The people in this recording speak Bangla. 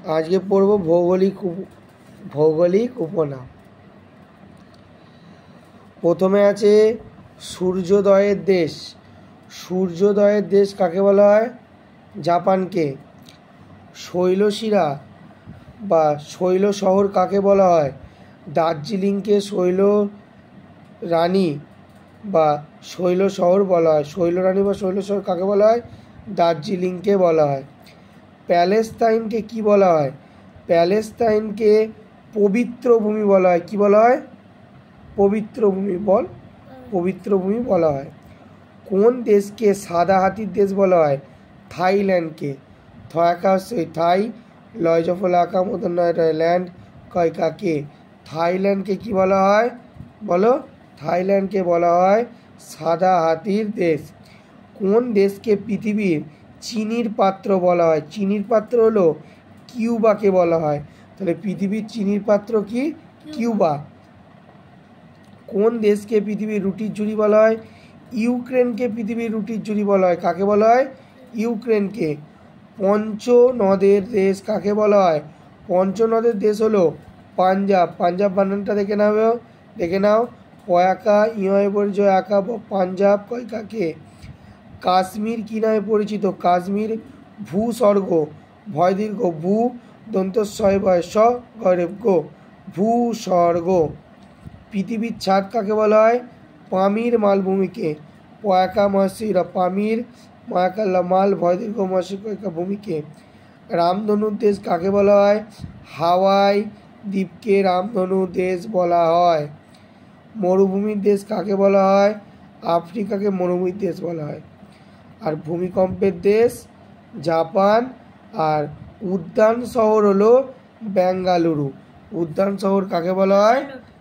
আজকে পড়ব ভৌগোলিক উপনাম। প্রথমে আছে সূর্যোদয়ের দেশ। সূর্যোদয়ের দেশ কাকে বলা হয়? জাপানকে। শৈলশিরা বা শৈল শহর কাকে বলা হয়? দার্জিলিংকে শৈল রানী বা শৈল শহর বলা হয়। শৈল রানী বা শৈল শহর কাকে বলা হয়? দার্জিলিংকে বলা হয়। প্যালেস্তাইনকে কি বলা হয়? প্যালেস্তাইনকে পবিত্র ভূমি বলা হয়। কি বলা হয়? পবিত্র ভূমি বল, পবিত্র ভূমি বলা হয়। কোন দেশকে সাদা হাতির দেশ বলা হয়? থাইল্যান্ডকে। থাই লয়জফল আঁকা মতন নয় ল্যান্ড কয়কাকে। থাইল্যান্ডকে কি বলা হয় বলো? থাইল্যান্ডকে বলা হয় সাদা হাতির দেশ। কোন দেশকে পৃথিবীর চিনির পাত্র বলা হয়? চিনির পাত্র হলো কিউবাকে বলা হয়। তাহলে পৃথিবীর চিনির পাত্র কি? কিউবা। কোন দেশকে পৃথিবীর রুটির ঝুড়ি বলা হয়? ইউক্রেনকে পৃথিবীর রুটির ঝুড়ি বলা হয়। কাকে বলা হয়? ইউক্রেনকে। পঞ্চনদের দেশ কাকে বলা হয়? পঞ্চনদের দেশ হলো পাঞ্জাব। পাঞ্জাব বানানটা দেখে নাও। পয়াকা ইয়ে পরিচ একা পাঞ্জাব কয়কাকে। কাশ্মীর কি নামে পরিচিত? কাশ্মীর ভূস্বর্গ ভয় দীর্ঘ ভূ দন্তস্বয় বয় স গরেব গো ভূস্বর্গ। পৃথিবীর ছাদ কাকে বলা হয়? পামির মালভূমিকে। পয়াকা মহাশিরা পামির ময়াকাল্লা মাল ভয় দীর্ঘ মহাশিকা ভূমিকে। রামধনুর দেশ কাকে বলা হয়? হাওয়াই দ্বীপকে রামধনু দেশ বলা হয়। মরুভূমির দেশ কাকে বলা হয়? আফ্রিকাকে মরুভূমির দেশ বলা হয়। আর ভূমিকম্পের দেশ জাপান। আর উদ্যান শহর হলো বেঙ্গালুরু। উদ্যান শহর কাকে বলা হয়?